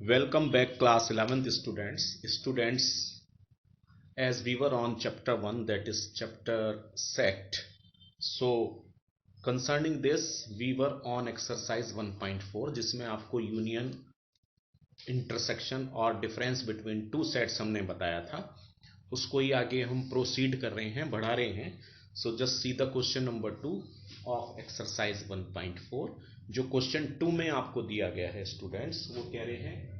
Welcome back class 11th students, as we were on chapter 1, that is chapter set. So concerning this we were on exercise 1.4 जिसमें आपको union, intersection और difference between two sets हमने बताया था। उसको ही आगे हम प्रोसीड कर रहे हैं, बढ़ा रहे हैं। So just see the question number 2 of exercise 1.4। जो क्वेश्चन 2 में आपको दिया गया है स्टूडेंट्स, वो कह रहे हैं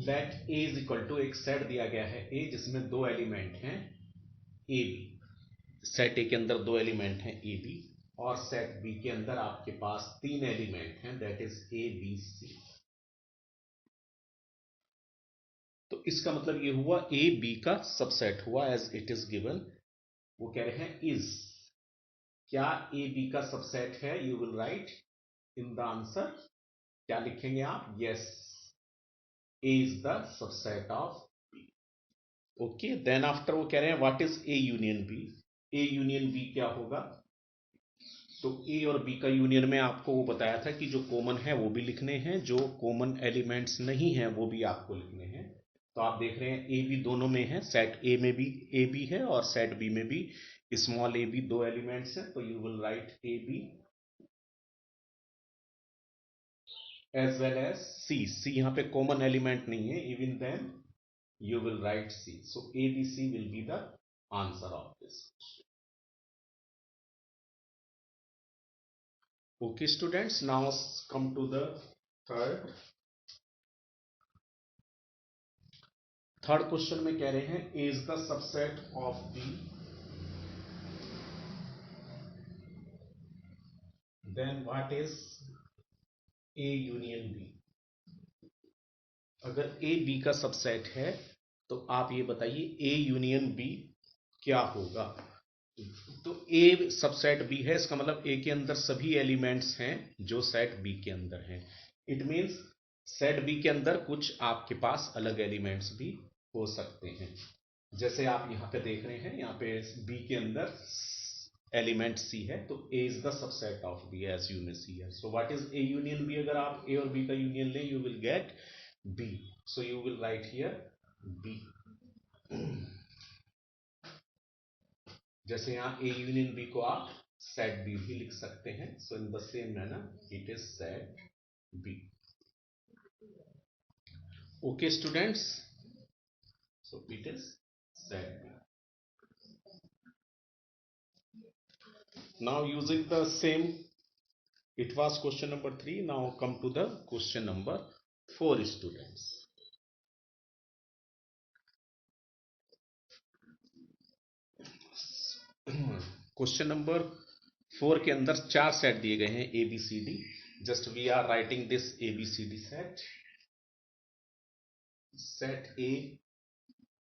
let A is equal to, एक सेट दिया गया है ए जिसमें दो एलिमेंट हैं ए बी। सेट ए के अंदर दो एलिमेंट हैं ए बी, और सेट बी के अंदर आपके पास तीन एलिमेंट हैं, that is A B C. तो इसका मतलब ये हुआ ए बी का सबसेट हुआ एज इट इज गिवन। वो कह रहे हैं इज, क्या ए बी का सबसेट है? You will write in the answer, क्या लिखेंगे आप? Yes, A is the subset of B. Okay, then after वो कह रहे हैं what is A union B. A union B क्या होगा? तो ए और बी का यूनियन में आपको वो बताया था कि जो कॉमन है वो भी लिखने हैं, जो कॉमन एलिमेंट्स नहीं है वो भी आपको लिखने हैं। तो आप देख रहे हैं ए बी दोनों में है, सेट ए में भी ए बी है और सेट बी में भी स्मॉल ए बी दो एलिमेंट्स हैं। तो you will write a b as well as c. C यहाँ पे कॉमन एलिमेंट नहीं है, even then you will write C. So ABC will be the answer of this. Okay students, now come to the third question में कह रहे हैं A is the subset of B, then what is A union B? अगर A B का subset है तो आप ये बताइए A यूनियन B क्या होगा। तो A सबसेट B है, इसका मतलब A के अंदर सभी एलिमेंट्स हैं जो सेट B के अंदर हैं। इट मींस सेट B के अंदर कुछ आपके पास अलग एलिमेंट्स भी हो सकते हैं। जैसे आप यहाँ पे देख रहे हैं, यहाँ पे B के अंदर एलिमेंट C है, तो A is the subset of B as you may see है। So what is A union B? अगर आप A और B का यूनियन लें, you will get B. So you will write here B. जैसे यहाँ A यूनियन B को आप सेट B भी लिख सकते हैं। So in the same manner it is set B. Okay students, so it is set B. Now using the same, it was question number 3. Now come to the question number 4 students. Question number 4 के अंदर चार set दिए गए हैं A B C D. Just we are writing this A B C D set. Set A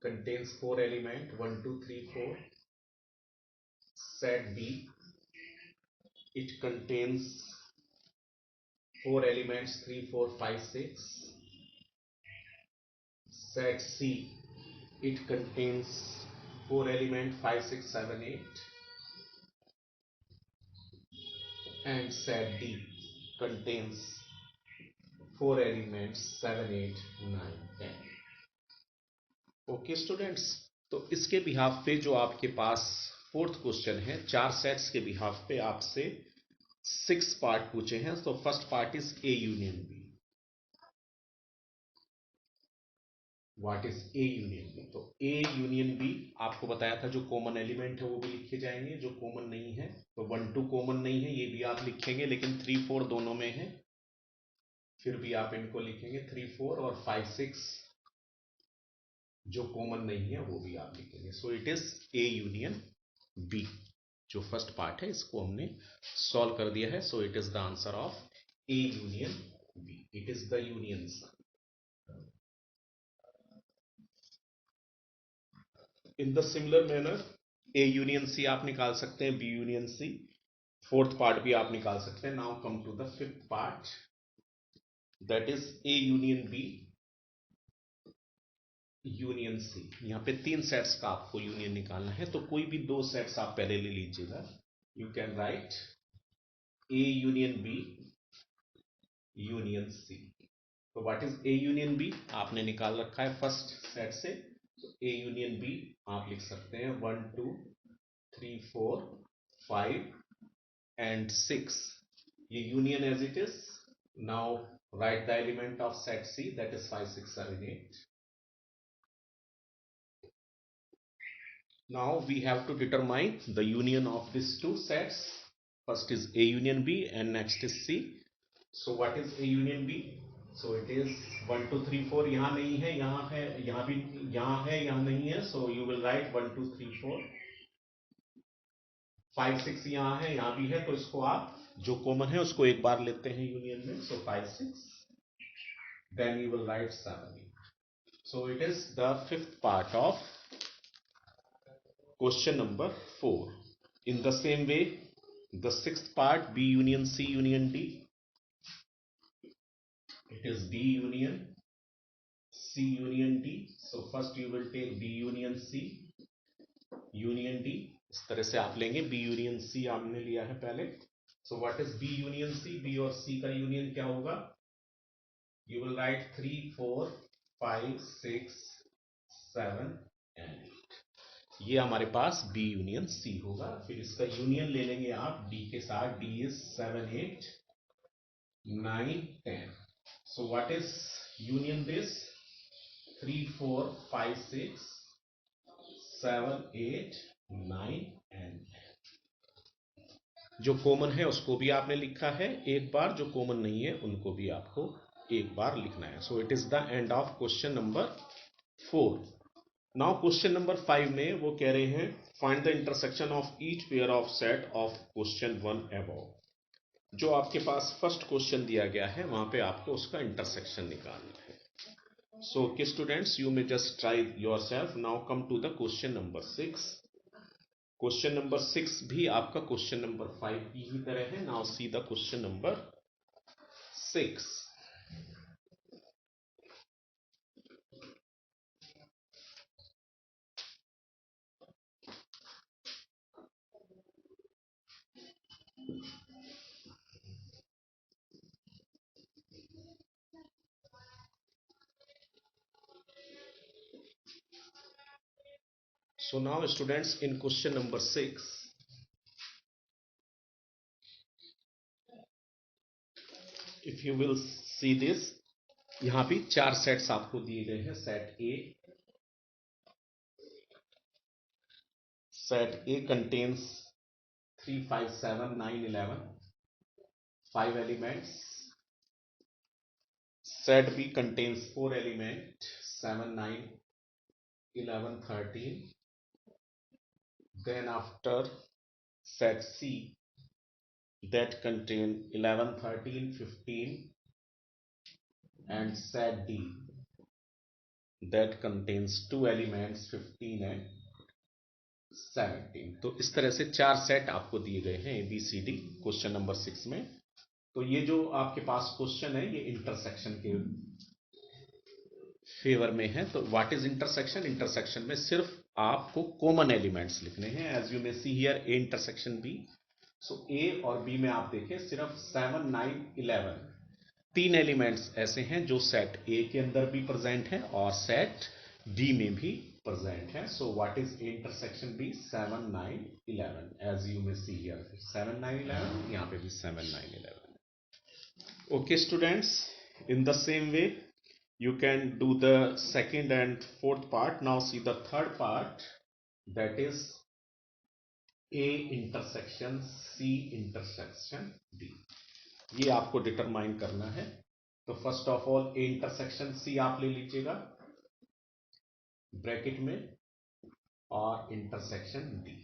contains 4 element 1 2 3 4. Set B, it contains 4 elements 3 4 5 6. Set C, it contains 4 element 5 6 7 8. And set D contains 4 elements 7 8 9 10. Okay students, तो इसके behalf पे जो आपके पास fourth question है, चार sets के behalf पे आपसे 6 पार्ट पूछे हैं। तो first part is A union B. What is A union B? तो ए यूनियन बी आपको बताया था, जो कॉमन एलिमेंट है वो भी लिखे जाएंगे, जो कॉमन नहीं है तो 1 2 कॉमन नहीं है, ये भी आप लिखेंगे, लेकिन 3 4 दोनों में है, फिर भी आप इनको लिखेंगे 3 4, और 5 6 जो कॉमन नहीं है वो भी आप लिखेंगे। So it is A union B. जो फर्स्ट पार्ट है इसको हमने सॉल्व कर दिया है। So it is the answer of A union B, it is the union सन। In the similar manner A union C आप निकाल सकते हैं, B union C, fourth part भी आप निकाल सकते हैं। Now come to the fifth part, that is A union B union C. यहाँ पे तीन सेट्स का आपको यूनियन निकालना है, तो कोई भी दो सेट्स आप पहले ले लीजिएगा। You can write A union B union C। तो what is A union B? आपने निकाल रखा है फर्स्ट सेट से। तो A यूनियन B आप लिख सकते हैं 1 2 3 4 5 and 6, ये union as it is. Now write the element of set C, that is 5 6 7 8. Now we have to determine the union of these two sets. First is A union B and next is C. So what is A union B? So it is 1 2 3 4, यहाँ नहीं है, यहाँ है, यहाँ भी, यहाँ है, यहाँ नहीं है। So you will write 1 2 3 4 5 6, यहाँ है, यहाँ भी है। तो इसको आप जो कॉमन है उसको एक बार लेते हैं यूनियन में। So 5 6, then you will write 7 8. So it is the fifth part of question number 4. In the same way, the sixth part, B union C union D. It is B union C union D. So first you will take B union C union D. इस तरह से आप लेंगे। B union C आपने लिया है पहले। So what is B union C? B और C का यूनियन क्या होगा? You will write 3 4 5 6 7 and 8. ये हमारे पास B यूनियन C होगा। फिर इसका यूनियन ले लेंगे आप D के साथ। D is 7 8 9 10. So what is union this? 3 4 5 6 7 8 9 and 10. जो कॉमन है उसको भी आपने लिखा है एक बार, जो कॉमन नहीं है उनको भी आपको एक बार लिखना है। So it is the end of question number 4। Now question number 5 में वो कह रहे हैं find the intersection of each pair of set of question 1 above. जो आपके पास फर्स्ट क्वेश्चन दिया गया है वहां पे आपको उसका इंटरसेक्शन निकालना है। So okay students, you may just try yourself. Now come to the question number 6. Question number 6 भी आपका question number 5 की ही तरह है। Now see the question number 6. So now students, in question number 6, if you will see this, यहाँ भी 4 sets आपको दिए गए हैं। Set A contains 3 5 7 9 11, 5 elements. Set B contains 4 elements, 7 9 11 13. Then after set C, that contain 11 13 15, and set D, that contains 2 elements 15 and 17. तो इस तरह से 4 सेट आपको दिए गए हैं ABCD क्वेश्चन नंबर 6 में। तो ये जो आपके पास क्वेश्चन है ये इंटरसेक्शन के फेवर में है। तो व्हाट इज इंटरसेक्शन? इंटरसेक्शन में सिर्फ आपको कॉमन एलिमेंट्स लिखने हैं। As you may see here A intersection B। So A और B में आप देखें सिर्फ 7 9 11 तीन एलिमेंट्स ऐसे हैं जो सेट A के अंदर भी प्रेजेंट हैं और सेट D में भी प्रेजेंट है। So what is A intersection B? 7 9 11, as you may see here 7 9 11, यहाँ पे भी 7 9 11। Okay students, in the same way you can do the second and fourth part. Now see the third part, that is A intersection C intersection D. ये आपको determine करना है। तो first of all A intersection C आप ले लीजिएगा bracket में और इंटरसेक्शन D।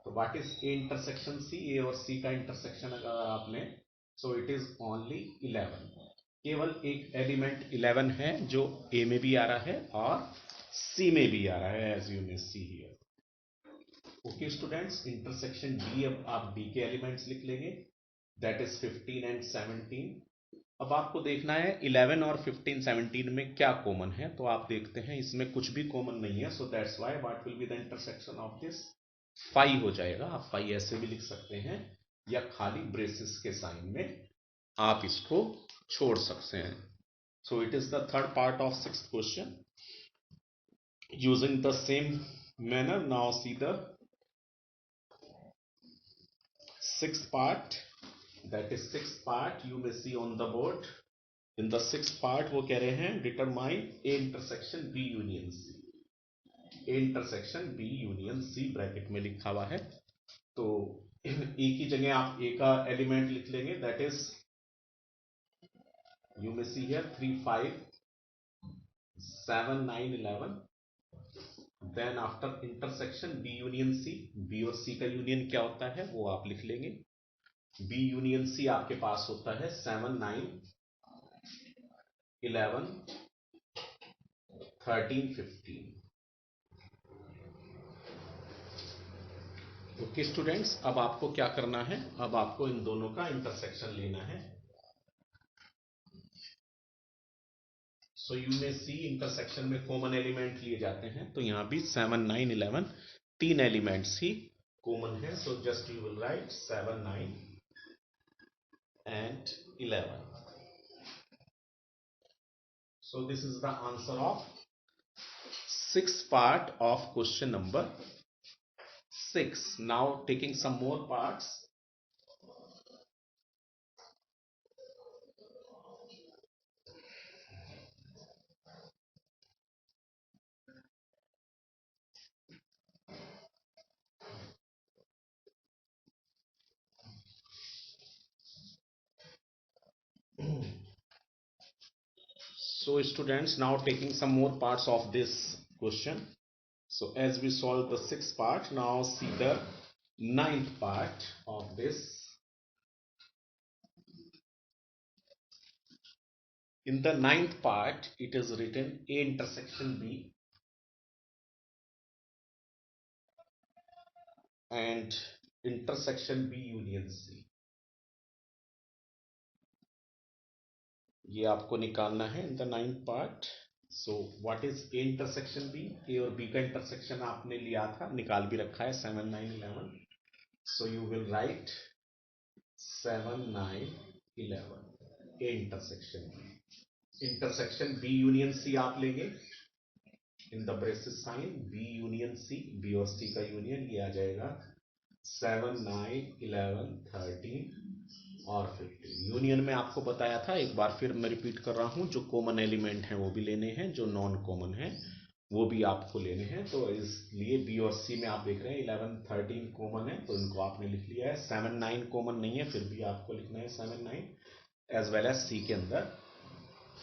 तो what is A intersection C? A और C का इंटरसेक्शन अगर आपने, सो इट इज ओनली 11। केवल एक एलिमेंट 11 है जो A में भी आ रहा है और C में भी आ रहा है, as you may see here. Okay students, intersection D, अब आप D के एलिमेंट्स लिख लेंगे, दैट इज 15 एंड 17। अब आपको देखना है 11 और 15 17 में क्या कॉमन है। तो आप देखते हैं इसमें कुछ भी कॉमन नहीं है। So that's why what will be the intersection of this? 5 हो जाएगा। आप 5 ऐसे भी लिख सकते हैं। या खाली ब्रेसेस के साइन में आप इसको छोड़ सकते हैं. सो it is the third part of sixth question. Using the same manner, now see the sixth part. That is sixth part you may see on the board. In the sixth part वो कह रहे हैं determine A intersection B union C. A intersection B union C bracket में लिखा हुआ है. तो A की जगह आप A का एलिमेंट लिख लेंगे. That is you may see here 3, 5, 7, 9, 11. Then after intersection B union C. B और सी का यूनियन क्या होता है वो आप लिख लेंगे. बी यूनियन सी आपके पास होता है 7, 9, 11, 13, 15. ओके स्टूडेंट्स, अब आपको क्या करना है, अब आपको इन दोनों का इंटरसेक्शन लेना है. So you may see intersection में कॉमन एलिमेंट लिए जाते हैं. तो यहां भी 7, 9, 11 तीन एलिमेंट्स ही कॉमन है. So just you will write 7, 9 and 11. So this is the answer of sixth part of question number 6. Now taking some more parts. So students, now taking some more parts of this question. So as we solve the sixth part, now see the ninth part of this. In the ninth part, it is written A intersection B and intersection B union C. ये आपको निकालना है in the ninth part. So what is A intersection b. A और b का intersection आपने लिया था, निकाल भी रखा है 7, 9, 11. So you will write 7, 9, 11 A intersection B. Intersection B union C आप लेंगे in the braces sign. B union C, B और सी का यूनियन ये आ जाएगा 7, 9, 11, 13 और 15. यूनियन में आपको बताया था, एक बार फिर मैं रिपीट कर रहा हूं, जो कॉमन एलिमेंट हैं वो भी लेने हैं, जो नॉन कॉमन है वो भी आपको लेने हैं. तो इसलिए बी और सी में आप देख रहे हैं 11, 13 कॉमन है, तो इनको आपने लिख लिया है. 7, 9 कॉमन नहीं है, फिर भी आपको लिखना है 7, 9 एज वेल एज सी के अंदर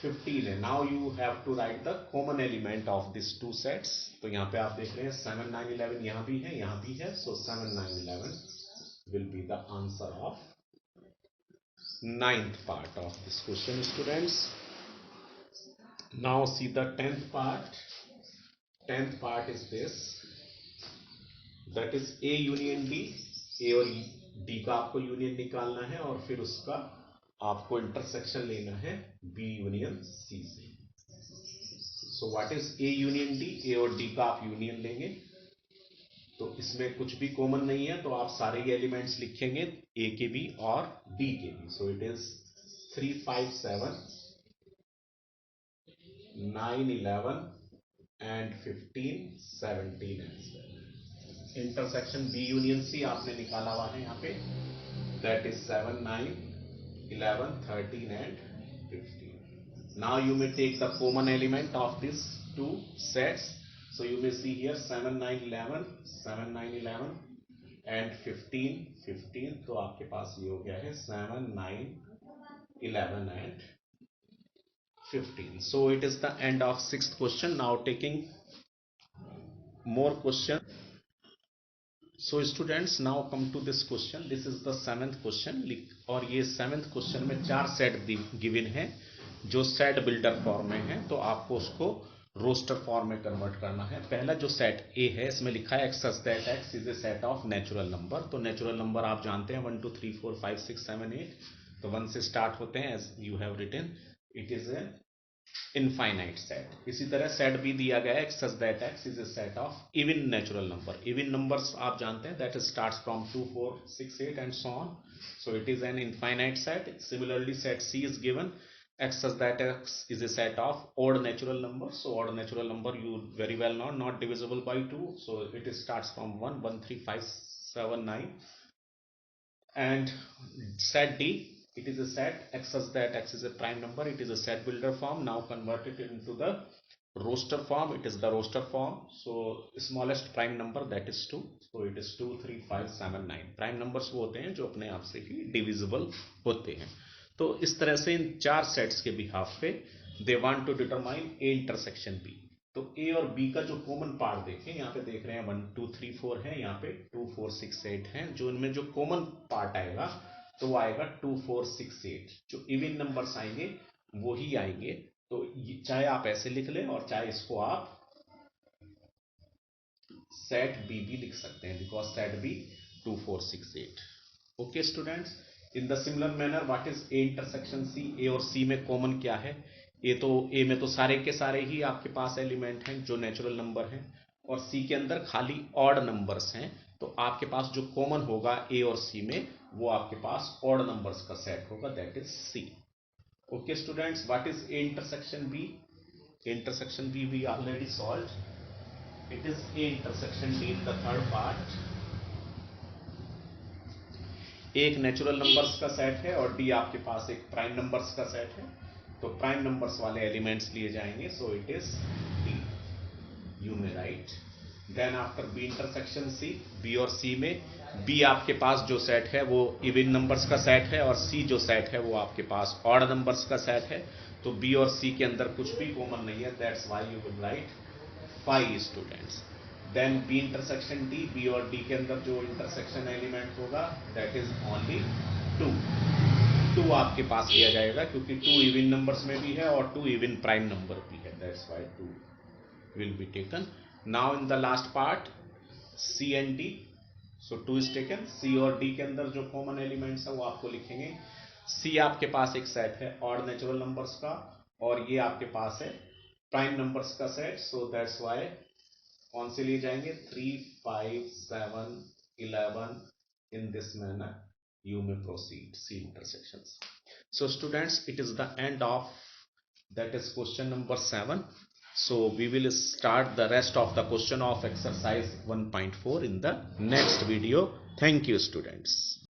15 है. Now you have to write the common element of this two sets. तो यहाँ पे आप देख रहे हैं 7, 9, 11 यहाँ भी है, यहाँ भी है. सो 7, 9, 11 will be the answer of ninth part of this question, students. Now see the 10th part. 10th part is this, that is A union D. A और D का आपको यूनियन निकालना है और फिर उसका आपको इंटरसेक्शन लेना है B यूनियन C से. सो what is A union D. A और D का आप यूनियन लेंगे तो इसमें कुछ भी कॉमन नहीं है, तो आप सारे ही एलिमेंट्स लिखेंगे ए के भी और डी के भी. So it is 3, 5, 7, 9, 11 and 15, 17 as well. Intersection B union C आपने निकाला हुआ है यहाँ पे. That is 7, 9, 11, 13 and 15. Now you may take the common element of this two sets. So you may see here 7, 9, 11, 7, 9, 11 and 15, 15. तो आपके पास ये हो गया है 7, 9, 11 and 15. So it is the end of sixth question. Now taking more question. So students, now come to this question. This is the seventh question. और ये seventh question में 4 set given है जो सेट बिल्डर फॉर्म में है. तो आपको उसको रोस्टर फॉर्म में कन्वर्ट करना है. पहला जो सेट ए है इसमें लिखा है x such that X is a set of natural number. तो नेचुरल नंबर आप जानते हैं 1, 2, 3, 4, 5, 6, 7, 8. तो 1 से स्टार्ट होते हैं as you have written. It is a infinite set. इसी तरह सेट भी दिया गया है such that X is a set of even natural number. Even numbers आप जानते हैं that starts from 2 4 6 8 and so on, so it is an infinite set. Similarly, set C is given x such that x is a set of odd natural numbers. So odd natural number you very well know, not divisible by 2, so it starts from 1 1 3 5 7 9. And set D, it is a set x such that x is a prime number. It is a set builder form. Now convert it into the roster form. It is the roster form. So smallest prime number, that is 2. So it is 2 3 5 7 9. Prime numbers वो होते हैं जो अपने आप से ही divisible होते हैं। तो इस तरह से इन चार सेट्स के बिहाफ पे they want to determine A intersection B. तो ए और बी का जो कॉमन पार्ट देखें, यहाँ पे देख रहे हैं 1 2 3 4 है, यहाँ पे 2 4 6 8 है। जो इनमें जो कॉमन पार्ट आएगा तो वो आएगा 2 4 6 8। जो इवन नंबर्स आएंगे वो ही आएंगे। तो चाहे आप ऐसे लिख लें और चाहे इसको आप सेट बी भी लिख सकते हैं, because set B 2 4 6 8। Okay students, in the similar manner what is A intersection c. A और सी में कॉमन क्या है? ए में तो सारे के सारे ही आपके पास एलिमेंट हैं जो नेचुरल नंबर हैं, और सी के अंदर खाली ऑड नंबर्स हैं। तो आपके पास जो कॉमन होगा ए और सी में वो आपके पास ऑड नंबर्स का सेट होगा, that is C. Okay students, what is A intersection B? Intersection B we already solve. It is A intersection D in the third part. एक नेचुरल नंबर्स का सेट है और डी आपके पास एक prime numbers का set है। तो prime numbers वाले एलिमेंट्स लिए जाएंगे, so it is D, you में write. Then after b intersection c, B और सी में बी आपके पास जो सेट है वो इवन नंबर्स का सेट है, और सी जो सेट है वो आपके पास ऑड नंबर्स का सेट है। तो बी और सी के अंदर कुछ भी कॉमन नहीं है, that's why you will write 5 students. Then B intersection D, B और डी के अंदर जो इंटरसेक्शन एलिमेंट होगा दैट इज ओनली 2। 2 आपके पास लिया जाएगा क्योंकि 2 इवन नंबर्स में भी है और 2 इवन प्राइम नंबर भी है, that's why 2 will be taken. Now in the last part C and D, so 2 is taken। C और D के अंदर जो कॉमन एलिमेंट्स है वो आपको लिखेंगे। C आपके पास एक सेट है ऑड नेचुरल नंबर्स का, और ये आपके पास है प्राइम नंबर्स का सेट। सो दैट्स व्हाई कौन से लिए जाएंगे? 3 5 7 11। In this manner you may proceed C intersections. So students, it is the end of that is question number 7. So we will start the rest of the question of exercise 1.4 in the next video. Thank you students.